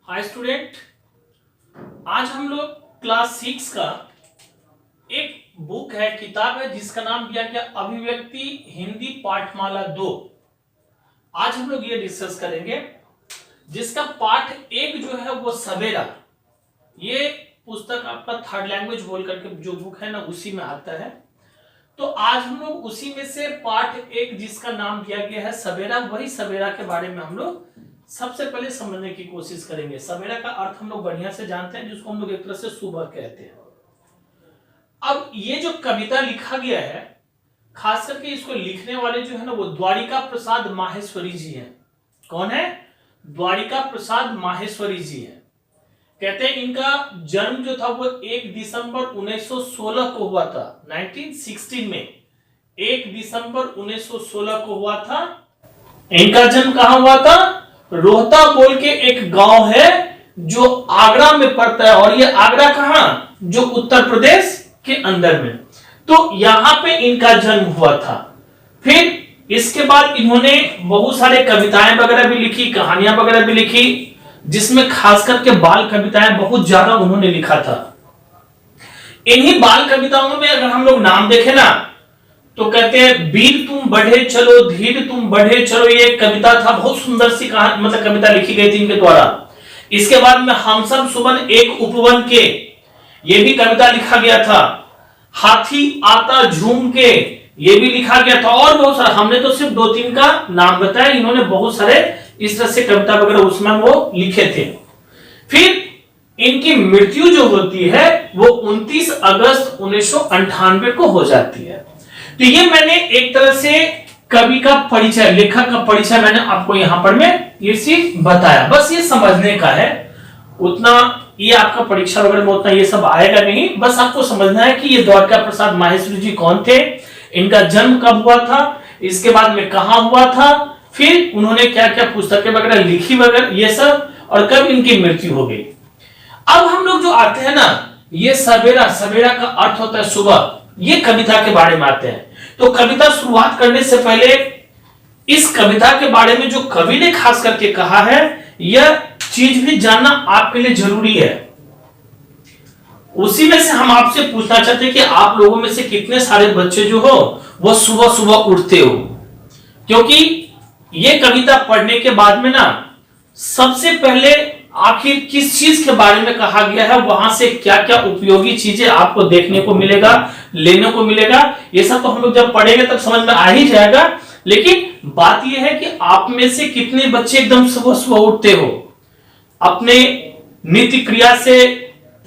Hi student, आज हम लोग क्लास 6 का एक बुक है, किताब है जिसका नाम दिया गया अभिव्यक्ति हिंदी पाठमाला 2। आज हम लोग ये डिस्कस करेंगे जिसका पाठ 1 जो है वो सवेरा। ये पुस्तक आपका थर्ड लैंग्वेज बोल करके जो बुक है ना उसी में आता है। तो आज हम लोग उसी में से पाठ 1 जिसका नाम दिया गया है सवेरा, वही सवेरा के बारे में हम लोग सबसे पहले समझने की कोशिश करेंगे। सवेरा का अर्थ हम लोग बढ़िया से जानते हैं, जिसको हम लोग एक तरह से सुबह कहते हैं। अब ये जो कविता लिखा गया है, खास करके इसको लिखने वाले जो है ना वो द्वारिका प्रसाद माहेश्वरी जी हैं। कौन है? द्वारिका प्रसाद माहेश्वरी जी हैं। कहते हैं इनका जन्म जो था वो 1 दिसंबर 1916 को हुआ था। 1916 में 1 दिसंबर 1916 को हुआ था। इनका जन्म कहां हुआ था? रोहता बोल के एक गांव है जो आगरा में पड़ता है, और ये आगरा कहां? जो उत्तर प्रदेश के अंदर में। तो यहां पे इनका जन्म हुआ था। फिर इसके बाद इन्होंने बहुत सारे कविताएं वगैरह भी लिखी, कहानियां वगैरह भी लिखी, जिसमें खास करके बाल कविताएं बहुत ज्यादा उन्होंने लिखा था। इन्हीं बाल कविताओं में अगर हम लोग नाम देखें ना तो कहते हैं वीर तुम बढ़े चलो, धीर तुम बढ़े चलो। ये कविता था, बहुत सुंदर सी कहानी मतलब कविता लिखी गई थी इनके द्वारा। इसके बाद में हम सब सुमन एक उपवन के, ये भी कविता लिखा गया था। हाथी आता झूम के, ये भी लिखा गया था। और बहुत सारा, हमने तो सिर्फ 2-3 का नाम बताया, इन्होंने बहुत सारे इस तरह से कविता वगैरह उसमें वो लिखे थे। फिर इनकी मृत्यु जो होती है वो 29 अगस्त 1998 को हो जाती है। तो ये मैंने एक तरह से कवि का परिचय, लेखक का परिचय मैंने आपको यहां पर मैं ये चीज बताया, बस ये समझने का है। उतना ये आपका परीक्षा वगैरह में उतना ये सब आएगा नहीं, बस आपको समझना है कि ये द्वारका प्रसाद माहेश्वरी जी कौन थे, इनका जन्म कब हुआ था, इसके बाद में कहां हुआ था, फिर उन्होंने क्या क्या पुस्तकें वगैरह लिखी वगैरह ये सब, और कब इनकी मृत्यु हो गई। अब हम लोग जो आते हैं ना, ये सवेरा, सवेरा का अर्थ होता है सुबह। ये कविता के बारे में आते हैं। तो कविता शुरुआत करने से पहले इस कविता के बारे में जो कवि ने खास करके कहा है, यह चीज भी जानना आपके लिए जरूरी है। उसी में से हम आपसे पूछना चाहते हैं कि आप लोगों में से कितने सारे बच्चे जो हो वो सुबह सुबह उठते हो। क्योंकि ये कविता पढ़ने के बाद में ना सबसे पहले आखिर किस चीज के बारे में कहा गया है, वहां से क्या क्या उपयोगी चीजें आपको देखने को मिलेगा, लेने को मिलेगा, ये सब तो हम लोग जब पढ़ेंगे तब समझ में आ ही जाएगा। लेकिन बात यह है कि आप में से कितने बच्चे एकदम सुबह सुबह उठते हो, अपने नित्य क्रिया से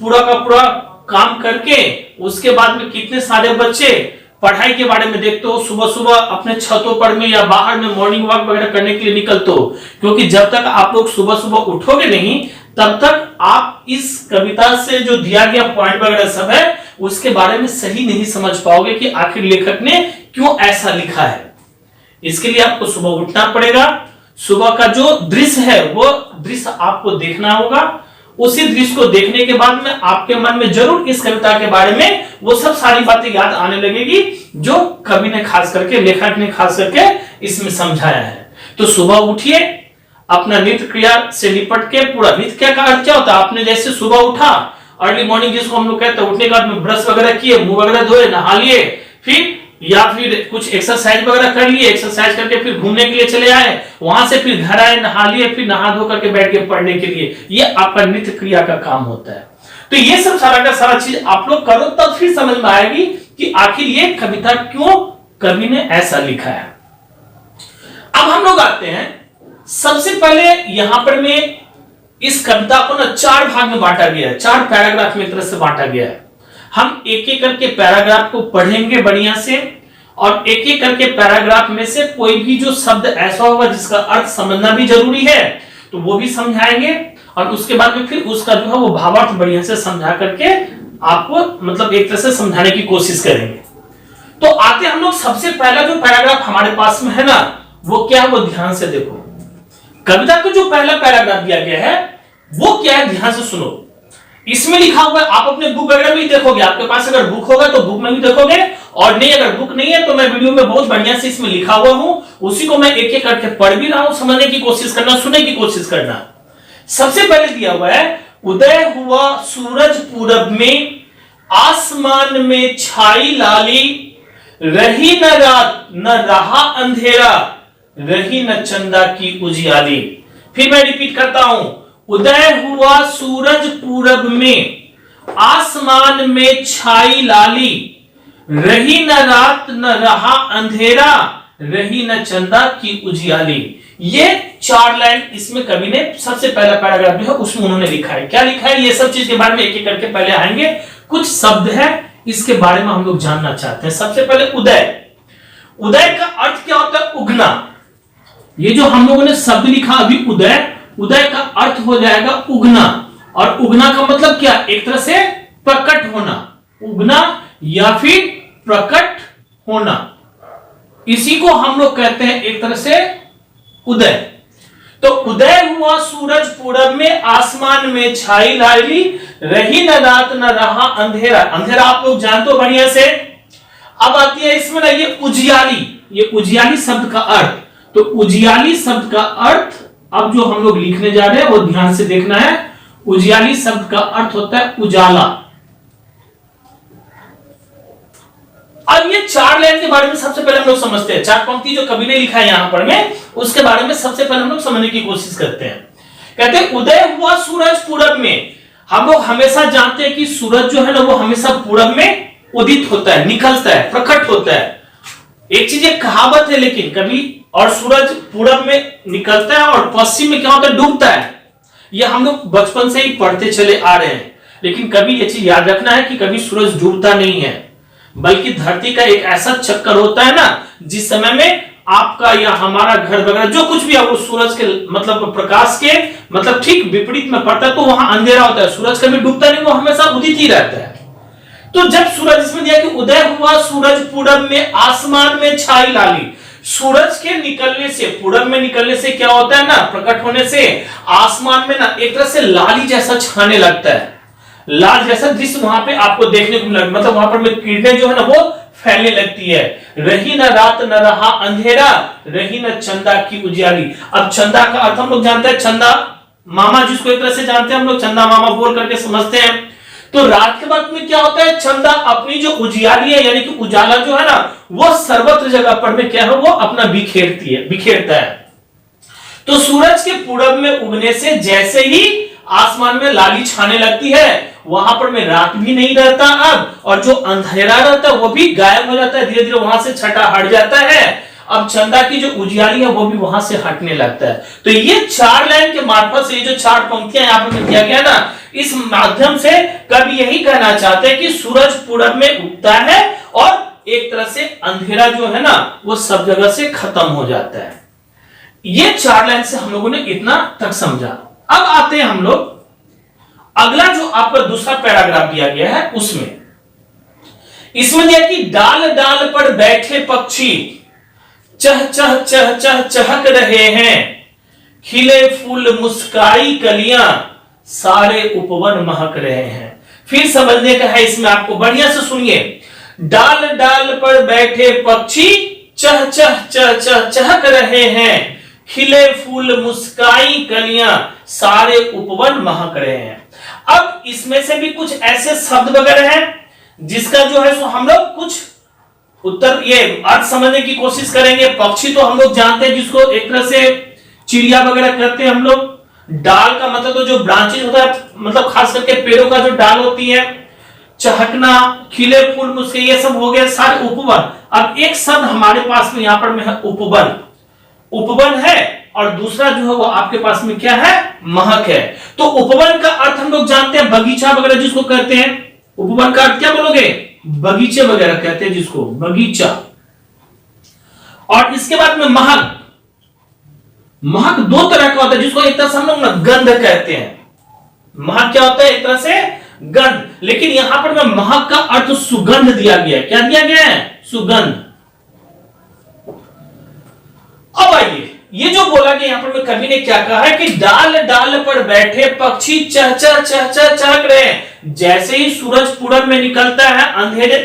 पूरा का पूरा काम करके, उसके बाद में कितने सारे बच्चे पढ़ाई के बारे में देखते हो, सुबह सुबह अपने छतों पर में या बाहर में मॉर्निंग वॉक वगैरह करने के लिए निकलते हो। क्योंकि जब तक आप लोग सुबह सुबह उठोगे नहीं, तब तक आप इस कविता से जो दिया गया पॉइंट वगैरह सब है उसके बारे में सही नहीं समझ पाओगे कि आखिर लेखक ने क्यों ऐसा लिखा है। इसके लिए आपको सुबह उठना पड़ेगा। सुबह का जो दृश्य है वो दृश्य आपको देखना होगा। उसी दृश्य को देखने के बाद में आपके मन में जरूर इस कविता के बारे में वो सब सारी बातें याद आने लगेगी जो कवि ने खास करके, लेखक ने खास करके इसमें समझाया है। तो सुबह उठिए, अपना नित्य क्रिया से निपट के, पूरा नित्य क्रिया का अर्थ क्या होता है? आपने जैसे सुबह उठा, अर्ली मॉर्निंग जिसको हम लोग कहते हैं, उठने के बाद में ब्रश वगैरह किए, मुंह वगैरह धोए, नहा लिए, फिर या फिर कुछ एक्सरसाइज वगैरह कर लिए, एक्सरसाइज करके फिर घूमने के लिए चले आए, वहां से फिर घर आए, नहा लिए, फिर नहा धो करके बैठ के पढ़ने के लिए, ये आपका नित्य क्रिया का काम होता है। तो ये सब सारा का सारा चीज आप लोग करो, तब फिर समझ में आएगी कि आखिर ये कविता क्यों कवि ने ऐसा लिखा है। अब हम लोग आते हैं, सबसे पहले यहां पर में इस कविता को ना 4 भाग में बांटा गया है, 4 पैराग्राफ में एक तरह से बांटा गया है। हम एक एक करके पैराग्राफ को पढ़ेंगे बढ़िया से, और एक एक करके पैराग्राफ में से कोई भी जो शब्द ऐसा होगा जिसका अर्थ समझना भी जरूरी है तो वो भी समझाएंगे, और उसके बाद में फिर उसका जो है वो भावार्थ बढ़िया से समझा करके आपको मतलब एक तरह से समझाने की कोशिश करेंगे। तो आते हम लोग, सबसे पहला जो पैराग्राफ हमारे पास में है ना वो क्या है, वो ध्यान से देखो। कविता का जो पहला पैराग्राफ दिया गया है वो क्या है, ध्यान से सुनो। इसमें लिखा हुआ है, आप अपने बुक वगैरह में देखोगे, आपके पास अगर बुक होगा तो बुक में भी देखोगे, और नहीं अगर बुक नहीं है तो मैं वीडियो में बहुत बढ़िया से इसमें लिखा हुआ हूं, उसी को मैं एक एक करके पढ़ भी रहा हूं, समझने की कोशिश करना, सुनने की कोशिश करना। सबसे पहले दिया हुआ है, उदय हुआ सूरज पूरब में, आसमान में छाई लाली, रही न रात न रहा अंधेरा, रही न चंदा की उजियाली। फिर मैं रिपीट करता हूं, उदय हुआ सूरज पूरब में, आसमान में छाई लाली, रही न रात न रहा अंधेरा, रही न चंदा की उजियाली। ये 4 लाइन इसमें कवि ने सबसे पहला पैराग्राफ जो है उसमें उन्होंने लिखा है। क्या लिखा है, ये सब चीज के बारे में एक एक करके पहले आएंगे। कुछ शब्द है इसके बारे में हम लोग जानना चाहते हैं। सबसे पहले उदय। उदय का अर्थ क्या होता है? उगना। ये जो हम लोगों ने शब्द लिखा अभी उदय, उदय का अर्थ हो जाएगा उगना। और उगना का मतलब क्या? एक तरह से प्रकट होना, उगना या फिर प्रकट होना, इसी को हम लोग कहते हैं एक तरह से उदय। तो उदय हुआ सूरज पूरब में, आसमान में छाई लाली, रही न रात न रहा अंधेरा। अंधेरा आप लोग जानते हो बढ़िया से। अब आती है इसमें ना ये उजियाली, ये उजियाली शब्द का अर्थ। तो उजियाली शब्द का अर्थ अब जो हम लोग लिखने जा रहे हैं वो ध्यान से देखना है। उजियाली शब्द का अर्थ होता है उजाला। अब ये 4 लाइन के बारे में सबसे पहले हम लोग समझते हैं। 4 पंक्ति जो कवि ने लिखा है यहां पर में, उसके बारे में सबसे पहले हम लोग समझने की कोशिश करते हैं। कहते हैं उदय हुआ सूरज पूरब में। हम लोग हमेशा जानते हैं कि सूरज जो है ना वो हमेशा पूरब में उदित होता है, निकलता है, प्रकट होता है। एक चीज एक कहावत है लेकिन कभी, और सूरज पूरब में निकलता है और पश्चिम में क्या होता है? डूबता है। यह हम लोग बचपन से ही पढ़ते चले आ रहे हैं। लेकिन कभी ये चीज याद रखना है कि कभी सूरज डूबता नहीं है, बल्कि धरती का एक ऐसा चक्कर होता है ना, जिस समय में आपका या हमारा घर वगैरह जो कुछ भी है वो सूरज के मतलब प्रकाश के मतलब ठीक विपरीत में पड़ता है, तो वहां अंधेरा होता है। सूरज कभी डूबता नहीं, वो हमेशा उदित ही रहता है। तो जब सूरज, इसमें दिया कि उदय हुआ सूरज पूरब में, आसमान में छाई लाली। सूरज के निकलने से, पूरब में निकलने से क्या होता है ना, प्रकट होने से आसमान में ना एक तरह से लाली जैसा छाने लगता है। लाल जैसा दृश्य वहां पे आपको देखने को मिला, मतलब वहां पर किरणें जो है ना वो फैलने लगती है। रही न रात न रहा अंधेरा, रही न चंदा की उजियाली। अब चंदा का अर्थ हम लोग जानते हैं, चंदा मामा, जिसको एक तरह से जानते हैं हम लोग, चंदा मामा बोल करके समझते हैं। तो रात के वक्त में क्या होता है? चंदा अपनी जो उजियाली है यानी कि उजाला जो है ना, वो सर्वत्र जगह पर में क्या है, वो अपना बिखेरता है। तो सूरज के पूरब में उगने से जैसे ही आसमान में लाली छाने लगती है, वहां पर में रात भी नहीं रहता अब, और जो अंधेरा रहता है वो भी गायब हो जाता है, धीरे धीरे वहां से छटा हट जाता है। अब चंदा की जो उजियाली है वो भी वहां से हटने लगता है। तो ये 4 लाइन के मार्फत से, ये जो 4 पंक्तियां यहां पर किया गया ना, इस माध्यम से कवि यही कहना चाहते हैं कि सूरज पूरब में उगता है और एक तरह से अंधेरा जो है ना वो सब जगह से खत्म हो जाता है। ये 4 लाइन से हम लोगों ने इतना तक समझा। अब आते हैं हम लोग अगला जो आपका दूसरा पैराग्राफ दिया गया है उसमें। इसमें दिया कि डाल डाल पर बैठे पक्षी चह चह चह चह चहक रहे हैं, खिले फूल मुस्काई कलियां, सारे उपवन महक रहे हैं। फिर समझने का है इसमें, आपको बढ़िया से सुनिए। डाल डाल पर बैठे पक्षी चह चह चह चह चहक रहे हैं, खिले फूल मुस्काई कलियां, सारे उपवन महक रहे हैं। अब इसमें से भी कुछ ऐसे शब्द वगैरह हैं जिसका जो है सो हम लोग कुछ उत्तर ये अर्थ समझने की कोशिश करेंगे। पक्षी तो हम लोग जानते हैं, जिसको एक तरह से चिड़िया वगैरह कहते हैं हम लोग। डाल का मतलब तो जो ब्रांचेज होता है, मतलब खास करके पेड़ों का जो डाल होती है, चहकना, खिले फूल मुस्के, ये सब हो गया सारे उपवन। अब एक शब्द हमारे पास में यहां पर में है उपवन। उपवन है और दूसरा जो है वो आपके पास में क्या है? महक है। तो उपवन का अर्थ हम लोग जानते हैं बगीचा वगैरह जिसको कहते हैं। उपवन का अर्थ क्या बोलोगे? बगीचे वगैरह कहते हैं जिसको, बगीचा। और इसके बाद में महक। महक 2 तरह का होता है, जिसको एक तरह से हम लोग ना गंध कहते हैं। महक क्या होता है? एक तरह से गंध। लेकिन यहां पर में महक का अर्थ सुगंध दिया गया है। क्या दिया गया है? सुगंध। अब आइए, ये जो बोला गया यहां पर कवि ने क्या कहा है कि डाल डाल पर बैठे पक्षी चह चह चह चह चहक रहे हैं। जैसे ही सूरज पूरब में निकलता है,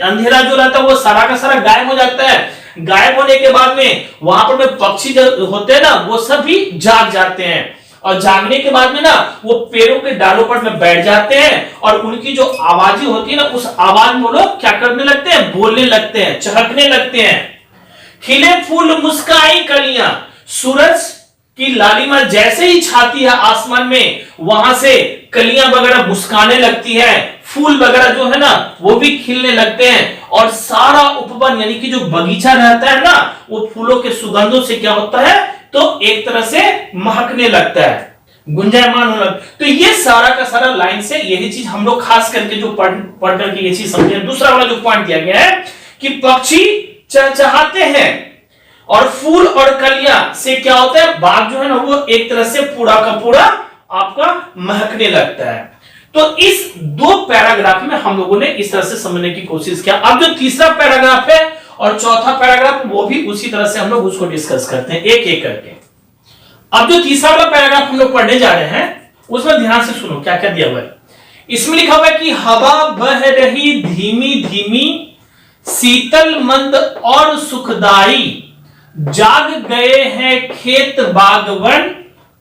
अंधेरा जो रहता है वो सारा का सारा गायब हो जाता है। गायब होने के बाद में वहां पर में पक्षी जो होते हैं ना वो सब भी जाग जाते हैं। और जागने के बाद में ना वो पेड़ों के डालों पर में बैठ जाते हैं और उनकी जो आवाजें होती है ना, उस आवाज में वो लोग क्या करने लगते हैं, बोलने लगते हैं, चहकने लगते हैं। खिले फूल मुस्काई कलियां, सूरज की लालिमा जैसे ही छाती है आसमान में, वहां से कलियां वगैरह मुस्काने लगती है, फूल वगैरह जो है ना वो भी खिलने लगते हैं और सारा उपवन यानी कि जो बगीचा रहता है ना, वो फूलों के सुगंधों से क्या होता है, तो एक तरह से महकने लगता है, गुंजायमान होने लगता है। तो ये सारा का सारा लाइन से यही चीज हम लोग खास करके जो पढ़ करके ये चीज समझे। दूसरा वाला जो पॉइंट दिया गया है कि पक्षी चहचहाते हैं और फूल और कलियां से क्या होता है, बाग जो है ना वो एक तरह से पूरा का पूरा आपका महकने लगता है। तो इस दो पैराग्राफ में हम लोगों ने इस तरह से समझने की कोशिश किया। अब जो तीसरा पैराग्राफ है और चौथा पैराग्राफ, वो भी उसी तरह से हम लोग उसको डिस्कस करते हैं एक एक करके। अब जो तीसरा वाला पैराग्राफ हम लोग पढ़ने जा रहे हैं, उसमें ध्यान से सुनो क्या क्या दिया हुआ है। इसमें लिखा हुआ है कि हवा बह रही धीमी धीमी, शीतल मंद और सुखदाई, जाग गए हैं खेत बागवन,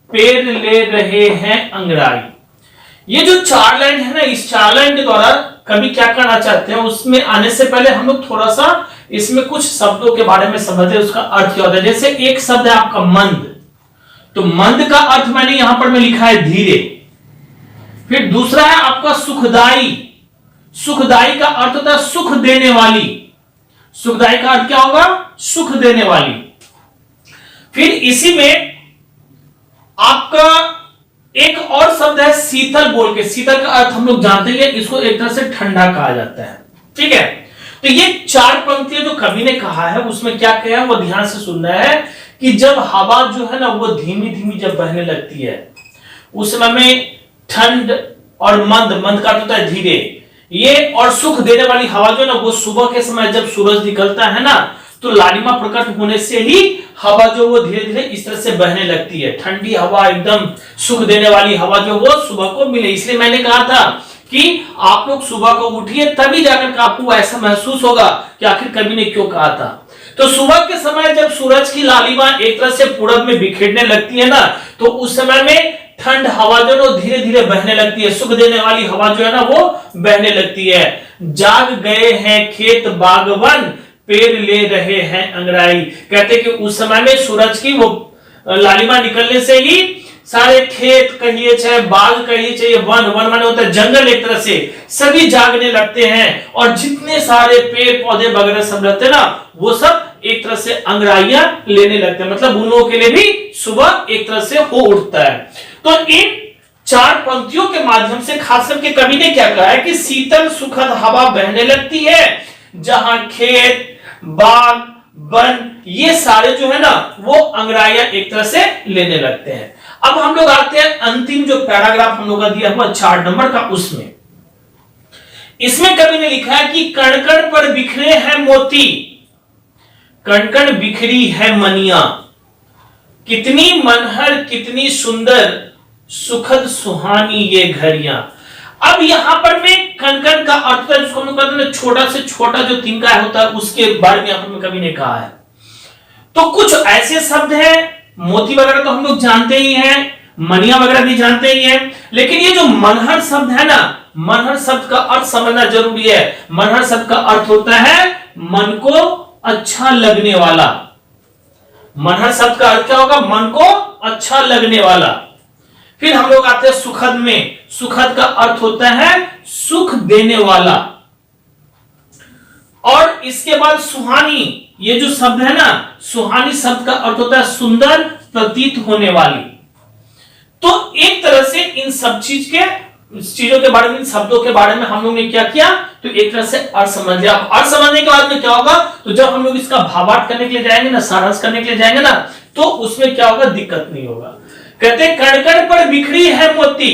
पेड़ ले रहे हैं अंगड़ाई। ये जो चार लाइन है ना, इस चार लाइन के द्वारा कभी क्या करना चाहते हैं, उसमें आने से पहले हम लोग थोड़ा सा इसमें कुछ शब्दों के बारे में समझते हैं, उसका अर्थ क्या होता है। जैसे एक शब्द है आपका मंद, तो मंद का अर्थ मैंने यहां पर में लिखा है धीरे। फिर दूसरा है आपका सुखदाई, सुखदाई का अर्थ होता है सुख देने वाली, सुखदाई का अर्थ क्या होगा, सुख देने वाली। फिर इसी में आपका एक और शब्द है शीतल बोल के, शीतल का अर्थ हम लोग जानते हैं, इसको एक तरह से ठंडा कहा जाता है, ठीक है। तो ये चार पंक्तियां जो कवि ने कहा है उसमें क्या कहा है वो ध्यान से सुनना है कि जब हवा जो है ना वो धीमी धीमी जब बहने लगती है, उस समय में ठंड और मंद, मंद का अर्थ होता है धीरे, ये और सुख देने वाली हवा जो है ना वो सुबह के समय जब सूरज निकलता है ना, तो लालिमा प्रकट होने से ही हवा जो वो धीरे धीरे इस तरह से बहने लगती है। ठंडी हवा, एकदम सुख देने वाली हवा जो वो सुबह को मिले। इसलिए मैंने कहा था कि आप लोग सुबह को उठिए, तभी जाकर आपको ऐसा महसूस होगा कि आखिर कवि ने क्यों कहा था। तो सुबह के समय जब सूरज की लालिमा एक तरह से पूरब में बिखेरने लगती है ना, तो उस समय में ठंड हवा जो है धीरे धीरे बहने लगती है, सुख देने वाली हवा जो है ना वो बहने लगती है। जाग गए हैं खेत बागवन, पेड़ ले रहे हैं अंगड़ाई। कहते कि उस समय में सूरज की वो लालिमा निकलने से ही सारे खेत कहिए चाहे बाग कहिए चाहे वन, वन माने होता है जंगल, एक तरह से सभी जागने लगते हैं और जितने सारे पेड़ पौधे वगैरह सब रहते हैं ना वो सब एक तरह से अंगड़ाइयां लेने लगते हैं, मतलब उन लोगों के लिए भी सुबह एक तरह से हो उठता है। तो इन चार पंक्तियों के माध्यम से खास करके कवि ने क्या कहा है कि शीतल सुखद हवा बहने लगती है, जहां खेत बाग वन ये सारे जो है ना वो अंगड़ाइयां एक तरह से लेने लगते हैं। अब हम लोग आते हैं अंतिम जो पैराग्राफ हम लोग का दिया हुआ 4 नंबर का, उसमें इसमें कवि ने लिखा है कि कण कण पर बिखरे हैं मोती, कण कण बिखरी है मनिया, कितनी मनहर कितनी सुंदर सुखद सुहानी ये घड़ियां। अब यहां पर में कण-कण का अर्थ है जिसको हम लोग कहते हैं छोटा से छोटा जो तिनका होता है, उसके बारे में यहां पर कवि ने कहा है। तो कुछ ऐसे शब्द हैं, मोती वगैरह तो हम लोग जानते ही हैं, मनिया वगैरह भी जानते ही हैं, लेकिन ये जो मनहर शब्द है ना, मनहर शब्द का अर्थ समझना जरूरी है। मनहर शब्द का अर्थ होता है मन को अच्छा लगने वाला। मनहर शब्द का अर्थ क्या होगा, मन को अच्छा लगने वाला। फिर हम लोग आते हैं सुखद में, सुखद का अर्थ होता है सुख देने वाला। और इसके बाद सुहानी, ये जो शब्द है ना, सुहानी शब्द का अर्थ होता है सुंदर प्रतीत होने वाली। तो एक तरह से इन सब चीजों के बारे में, इन शब्दों के बारे में हम लोग ने क्या किया, तो एक तरह से अर्थ समझ लिया। अर्थ समझने के बाद में क्या होगा, तो जब हम लोग इसका भावार्थ करने के लिए जाएंगे ना, सारांश करने के लिए जाएंगे ना, तो उसमें क्या होगा, दिक्कत नहीं होगा। कहते कण कण पर बिखरी है मोती,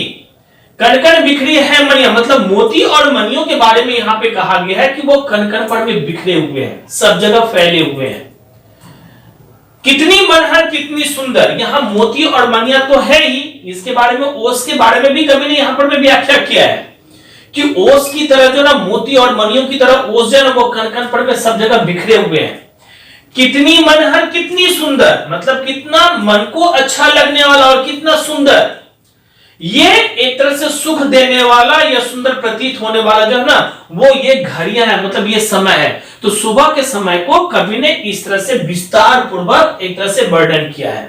कण कण बिखरी है मनिया, मतलब मोती और मनियों के बारे में यहां पे कहा गया है कि वो कण कण पर भी बिखरे हुए हैं, सब जगह फैले हुए हैं। कितनी मनहर कितनी सुंदर, यहां मोती और मनिया तो है ही, इसके बारे में ओस के बारे में भी कवि ने यहां पर में व्याख्या किया है कि ओस की तरह जो ना मोती और मनियों की तरह ओस जो है ना वो कण कण पर में सब जगह बिखरे हुए हैं। कितनी मनहर, कितनी सुंदर, मतलब कितना मन को अच्छा लगने वाला और कितना सुंदर। ये एक तरह से सुख देने वाला या सुंदर प्रतीत होने वाला जो है ना, वो ये घड़ियां है, मतलब ये समय है। तो सुबह के समय को कवि ने इस तरह से विस्तार पूर्वक एक तरह से वर्णन किया है।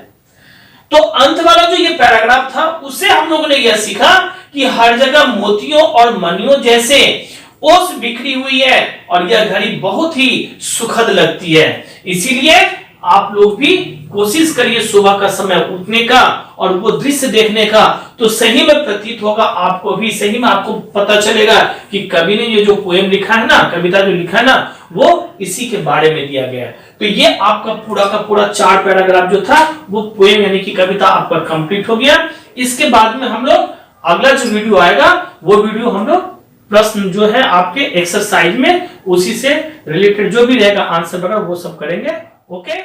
तो अंत वाला जो ये पैराग्राफ था, उससे हम लोगों ने यह सीखा कि हर जगह मोतियों और मणियों जैसे ओस बिखरी हुई है और यह घड़ी बहुत ही सुखद लगती है। इसीलिए आप लोग भी कोशिश करिए सुबह का समय उठने का और वो दृश्य देखने का, तो सही में प्रतीत होगा आपको भी, सही में आपको पता चलेगा कि कवि ने ये जो पोएम लिखा है ना, कविता जो लिखा है ना, वो इसी के बारे में दिया गया है। तो ये आपका पूरा का पूरा 4 पैराग्राफ जो था वो पोएम यानी कि कविता आपका कंप्लीट हो गया। इसके बाद में हम लोग अगला जो वीडियो आएगा वो वीडियो हम लोग प्रश्न जो है आपके एक्सरसाइज में उसी से रिलेटेड जो भी रहेगा आंसर वगैरह वो सब करेंगे। ओके।